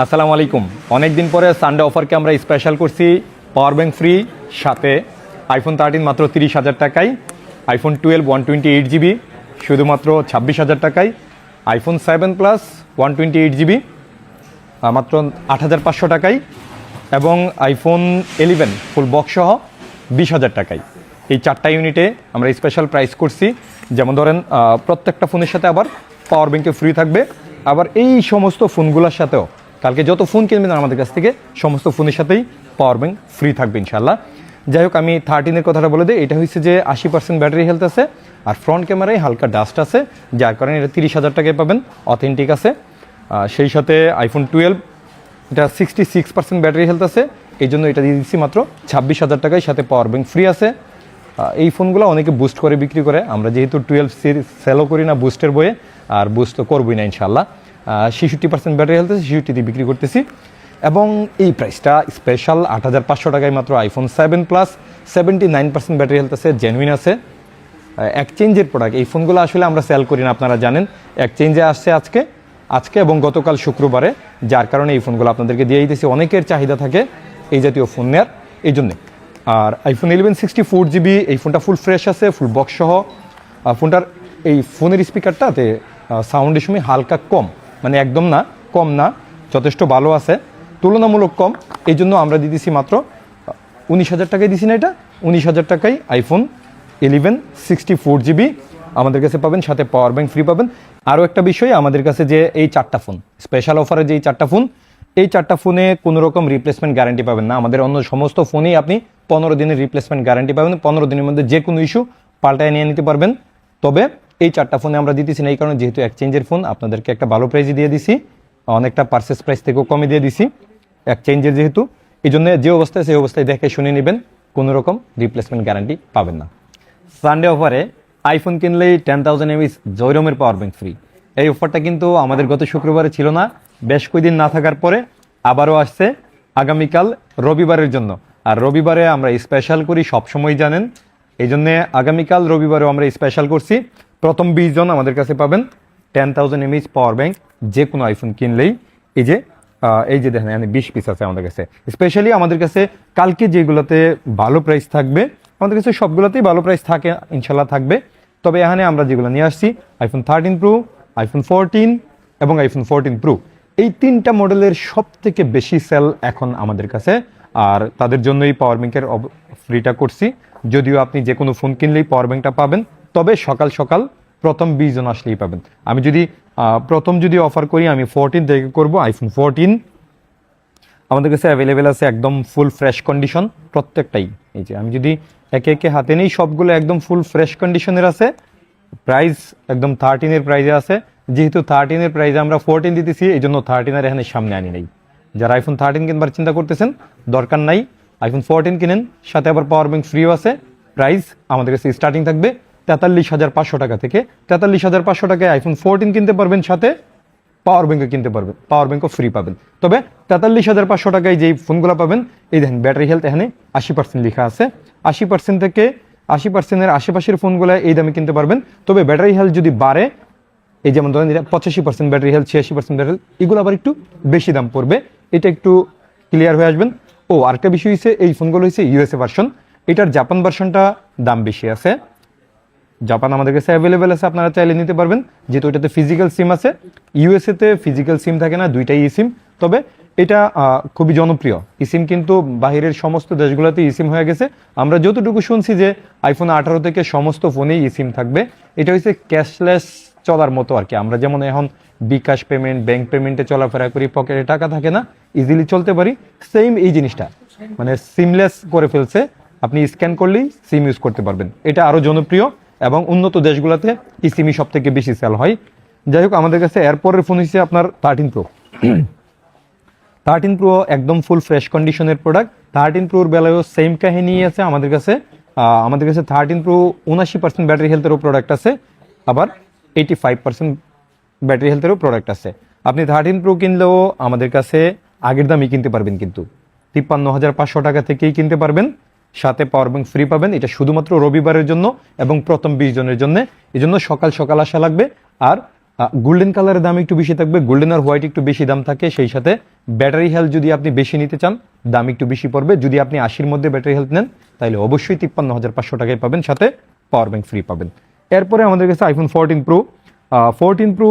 আসসালামু আলাইকুম। অনেক দিন পরে সানডে অফারকে আমরা স্পেশাল করছি, পাওয়ার ব্যাংক ফ্রি, সাথে আইফোন 13 মাত্র 30,000 টাকায়, আইফোন 12 128GB শুধুমাত্র 26,000 টাকায়, আইফোন 7 প্লাস 128GB মাত্র 8,500 টাকায়, এবং আইফোন 11 ফুল বক্স সহ 20,000 টাকায়। এই 4টা ইউনিটে আমরা স্পেশাল প্রাইস করছি। যেমন ধরেন প্রত্যেকটা ফোনের সাথে আবার পাওয়ার ব্যাংকে ফ্রি থাকবে। আবার এই সমস্ত ফোনগুলোর সাথেও কালকে যত ফোন কিনবেন আমাদের কাছ থেকে সমস্ত ফোনের সাথেই পাওয়ার ব্যাংক ফ্রি থাকবে ইনশাল্লাহ। যাই হোক, আমি 13-এর কথাটা বলে দিই। এটা হচ্ছে যে 80% ব্যাটারি হেলথ আছে, আর ফ্রন্ট ক্যামেরায় হালকা ডাস্ট আছে, যার কারণে এটা 30,000 টাকায় পাবেন, অথেন্টিক আছে। সেই সাথে আইফোন 12 এটা 66% ব্যাটারি হেলথ আছে, এই জন্য এটা দিয়ে দিচ্ছি মাত্র 26,000 টাকায়, সাথে পাওয়ার ব্যাংক ফ্রি আছে। এই ফোনগুলো অনেকে বুস্ট করে বিক্রি করে, আমরা যেহেতু 12 সিরিজ সেলও করি না বুস্টের বইয়ে, আর বুস্ট তো করবোই না ইনশাল্লাহ। 66% ব্যাটারি হেলথ আছে, 66 দিয়ে বিক্রি করতেছি। এবং এই প্রাইসটা স্পেশাল 8,500 টাকায় মাত্র আইফোন 7 প্লাস 79% ব্যাটারি হেলথ আছে, জেনুইন আছে। এক্সচেঞ্জের প্রোডাক্ট, এই ফোনগুলো আসলে আমরা সেল করি না, আপনারা জানেন। এক্সচেঞ্জে আসছে আজকে এবং গতকাল শুক্রবারে, যার কারণে এই ফোনগুলো আপনাদেরকে দিয়ে দিতেছি। অনেকের চাহিদা থাকে এই জাতীয় ফোন নেওয়ার, এই জন্যে। আর আইফোন 11 64GB, এই ফোনটা ফুল ফ্রেশ আছে, ফুল বক্স সহ। ফোনটার এই ফোনের স্পিকারটাতে সাউন্ডের সময় হালকা কম, মানে একদম না, কম না, যথেষ্ট ভালো আছে, তুলনামূলক কম। এই জন্য আমরা দিয়ে দিচ্ছি মাত্র 19,000 টাকায় দিছি না, এটা 19,000 টাকায় আইফোন 11 64GB আমাদের কাছে পাবেন, সাথে পাওয়ার ব্যাংক ফ্রি পাবেন। আরও একটা বিষয়, আমাদের কাছে যে এই 4টা ফোন স্পেশাল অফারে, যে এই 4টা ফোন, এই 4টা ফোনে কোনো রকম রিপ্লেসমেন্ট গ্যারান্টি পাবেন না। আমাদের অন্য সমস্ত ফোনেই আপনি 15 দিনের রিপ্লেসমেন্ট গ্যারান্টি পাবেন, 15 দিনের মধ্যে যে কোনো ইস্যু পাল্টায় নিয়ে নিতে পারবেন। তবে এই 4টা ফোনে আমরা দিতেছি না, এই কারণে যেহেতু এক্সচেঞ্জের ফোন, আপনাদেরকে একটা ভালো প্রাইসে দিয়ে দিছি, অনেকটা পারচেস প্রাইস থেকেও কমে দিয়ে দিছি এক্সচেঞ্জের যেহেতু। এই জন্য যে অবস্থায় সেই অবস্থায় দেখে শুনে নেবেন, কোনো রকম রিপ্লেসমেন্ট গ্যারান্টি পাবেন না। সানডে অফারে আইফোন কিনলেই 10,000 mAh জয়রমের পাওয়ার ব্যাংক ফ্রি। এই অফারটা কিন্তু আমাদের গত শুক্রবারে ছিল না, বেশ কয়েকদিন না থাকার পরে আবারও আসছে আগামীকাল রবিবারের জন্য। আর রবিবারে আমরা স্পেশাল করি, সবসময় জানেন, এই জন্যে আগামীকাল রবিবারেও আমরা স্পেশাল করছি। প্রথম 20 জন আমাদের কাছে পাবেন 10,000 mAh পাওয়ার ব্যাংক, যে কোনো আইফোন কিনলেই। এই যে দেখেন, এখানে 20 পিস আছে আমাদের কাছে। স্পেশালি আমাদের কাছে কালকে যেগুলোতে ভালো প্রাইস থাকবে, আমাদের কাছে সবগুলোতেই ভালো প্রাইস থাকে, ইনশাল্লাহ থাকবে। তবে এখানে আমরা যেগুলো নিয়ে আসছি, আইফোন 13 প্রো, আইফোন 14 এবং আইফোন 14 প্রো, এই 3টা মডেলের সব থেকে বেশি সেল এখন আমাদের কাছে। আর তাদের জন্যই পাওয়ার ব্যাংকের ফ্রিটা করছি। যদিও আপনি যে কোনো ফোন কিনলেই পাওয়ার ব্যাংকটা পাবেন, তবে সকাল সকাল প্রথম 20 জন আসলেই পাবেন। আমি যদি প্রথম অফার করি, আমি 14 থেকে করবো। আইফোন 14 আমাদের কাছে অ্যাভেলেবেল আছে, একদম ফুল ফ্রেশ কন্ডিশন প্রত্যেকটাই। এই যে আমি যদি একে একে হাতে নেই, সবগুলো একদম ফুল ফ্রেশ কন্ডিশনের আছে। প্রাইস একদম 13-এর প্রাইজে আছে। যেহেতু 13-এর প্রাইজে আমরা 14 দিতেছি, এই জন্য 13-এর এখানে সামনে আনি নাই। যারা আইফোন 13 কিনবার চিন্তা করতেছেন, দরকার নাই, আইফোন 14 কিনেন, সাথে আবার পাওয়ার ব্যাংক ফ্রিও আছে। প্রাইস আমাদের কাছে স্টার্টিং থাকবে 43,500 টাকা থেকে। 43,500 টাকায় আইফোন 14 কিনতে পারবেন, সাথে পাওয়ার ব্যাংকও কিনতে পারবেন, পাওয়ার ব্যাংকও ফ্রি পাবেন। তবে 43,500 টাকায় যেই ফোনগুলো পাবেন, এই দেখেন ব্যাটারি হেলথ এখানে 80% লেখা আছে। 80% থেকে 80%-এর আশেপাশের ফোনগুলো এই দামে কিনতে পারবেন। তবে ব্যাটারি হেলথ যদি বাড়ে, এই যেমন ধরেন 85% ব্যাটারি হেলথ, 86% ব্যাটারি হেলথ, এগুলো আবার একটু বেশি দাম পড়বে। এটা একটু ক্লিয়ার হয়ে আসবেন। আরেকটা বিষয় হচ্ছে, এই ফোনগুলো হচ্ছে ইউএসএ ভার্সন, এটার জাপান ভার্সনটা দাম বেশি আছে। জাপান আমাদের কাছে অ্যাভেলেবেল আছে, আপনারা চাইলে নিতে পারবেন, যেহেতু এটাতে ফিজিক্যাল সিম আছে। ইউএসএতে ফিজিক্যাল সিম থাকে না, দুইটাই ই সিম। তবে এটা খুবই জনপ্রিয় ই সিম, কিন্তু বাহিরের সমস্ত দেশগুলোতে ই সিম হয়ে গেছে। আমরা যতটুকু শুনছি যে আইফোন 18 থেকে সমস্ত ফোনেই ই সিম থাকবে। এটা হচ্ছে ক্যাশলেস চলার মতো আর কি। আমরা যেমন এখন বিকাশ পেমেন্ট, ব্যাংক পেমেন্টে চলাফেরা করি, পকেটে টাকা থাকে না, ইজিলি চলতে পারি, সেম এই জিনিসটা মানে সিমলেস করে ফেলছে। আপনি স্ক্যান করলেই সিম ইউজ করতে পারবেন। এটা আরও জনপ্রিয় এবং উন্নত দেশগুলোতে ই সিমই সব থেকে বেশি সেল হয়। যাই হোক, আমাদের কাছে এরপরের ফোন হচ্ছে আপনার 13 প্রো। 13 প্রো একদম ফুল ফ্রেশ কন্ডিশনের প্রোডাক্ট। 13 প্রোর বেলায়ও সেম কাহিনী আছে আমাদের কাছে। 13 প্রো 79% ব্যাটারি হেলথেরও প্রোডাক্ট আছে, আবার 85% ব্যাটারি হেলথেরও প্রোডাক্ট আছে। আপনি 13 প্রো কিনলেও আমাদের কাছে আগের দামই কিনতে পারবেন, কিন্তু 53,500 টাকা থেকেই কিনতে পারবেন, সাথে পাওয়ার ব্যাংক ফ্রি পাবেন। এটা শুধুমাত্র রবিবারের জন্য এবং প্রথম 20 জনের জন্য। এই জন্য সকাল সকাল আসা লাগবে। আর গোল্ডেন কালারের দাম একটু বেশি থাকবে, গোল্ডেন আর হোয়াইট একটু বেশি দাম থাকে, সেই সাথে ব্যাটারি হেলথ যদি আপনি বেশি নিতে চান দাম একটু বেশি পড়বে। যদি আপনি 80-র মধ্যে ব্যাটারি হেলথ নেন তাহলে অবশ্যই 53,500 টাকায় পাবেন, সাথে পাওয়ার ব্যাংক ফ্রি পাবেন। এরপরে আমাদের কাছে আইফোন 14 প্রো। 14 প্রো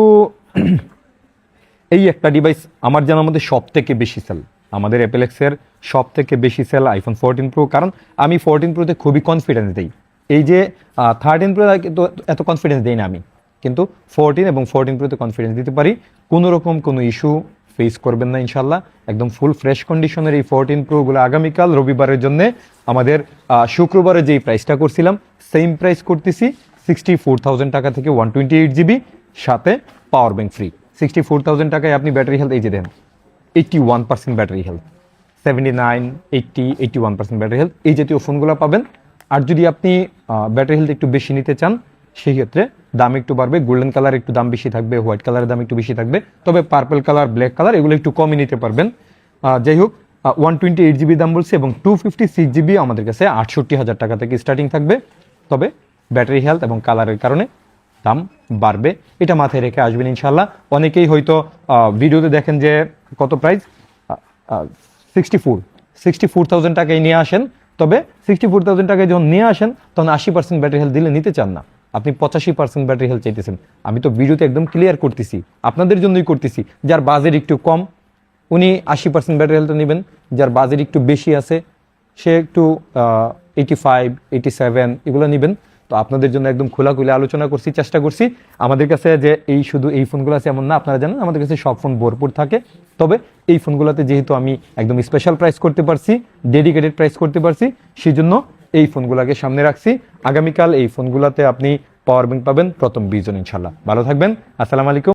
এই একটা ডিভাইস আমার জানার মধ্যে সব থেকে বেশি সেল, আমাদের অ্যাপেলেক্সের সব থেকে বেশি সেল আইফোন 14 প্রো। কারণ আমি 14 প্রোতে খুবই কনফিডেন্স দিই। এই যে 13 প্রো এত কনফিডেন্স দিই না আমি, কিন্তু 14 এবং 14 প্রোতে কনফিডেন্স দিতে পারি। কোনো রকম কোনো ইস্যু ফেস করবেন না ইনশাল্লাহ। একদম ফুল ফ্রেশ কন্ডিশনের এই 14 প্রোগুলো আগামীকাল রবিবারের জন্য আমাদের শুক্রবারে যেই প্রাইসটা করছিলাম সেম প্রাইস করতেছি 64,000 টাকা থেকে 128 জিবি, সাথে পাওয়ার ব্যাংক ফ্রি। 64,000 টাকায় আপনি ব্যাটারি হেলথ এই যে দেন 81% ব্যাটারি হেলথ, 79, 80, 81% ব্যাটারি হেলথ, এই জাতীয় ফোনগুলো পাবেন। আর যদি আপনি ব্যাটারি হেলথ একটু বেশি নিতে চান সেই ক্ষেত্রে দাম একটু বাড়বে, গোল্ডেন কালার একটু দাম বেশি থাকবে, হোয়াইট কালারের দাম একটু বেশি থাকবে, তবে পার্পল কালার, ব্ল্যাক কালার এগুলো একটু কমই নিতে পারবেন। যাই হোক 128 জিবি দাম বলছে এবং 256 জিবি আমাদের কাছে 68,000 টাকা থেকে স্টার্টিং থাকবে, তবে ব্যাটারি হেলথ এবং কালারের কারণে দাম বাড়বে, এটা মাথায় রেখে আসবেন ইনশাল্লাহ। অনেকেই হয়তো ভিডিওতে দেখেন যে কত প্রাইস 64,000 টাকায় নিয়ে আসেন, তবে 64,000 টাকায় যখন নিয়ে আসেন তখন 80% ব্যাটারি হেলথ দিলে নিতে চান না, আপনি 85% ব্যাটারি হেলথ চাইতেছেন। আমি তো ভিডিওতে একদম ক্লিয়ার করতেছি, আপনাদের জন্যই করতেছি। যার বাজেট একটু কম উনি 80% ব্যাটারি হেলথ নেবেন, যার বাজেট একটু বেশি আছে সে একটু 85, 87 এগুলো নেবেন। তো আপনাদের জন্য একদম খোলাখুলি আলোচনা করছি, চেষ্টা করছি। আমাদের কাছে যে এই শুধু এই ফোনগুলো আছে এমন না, আপনারা জানেন আমাদের কাছে সব ফোন ভরপুর থাকে, তবে এই ফোনগুলোতে যেহেতু আমি একদম স্পেশাল প্রাইস করতে পারছি, ডেডিকেটেড প্রাইস করতে পারছি, সেই জন্য এই ফোনগুলোকে সামনে রাখছি। আগামীকাল এই ফোনগুলোতে আপনি পাওয়ার ব্যাংক পাবেন প্রথম 20 জন ইনশাল্লাহ। ভালো থাকবেন, আসসালামু আলাইকুম।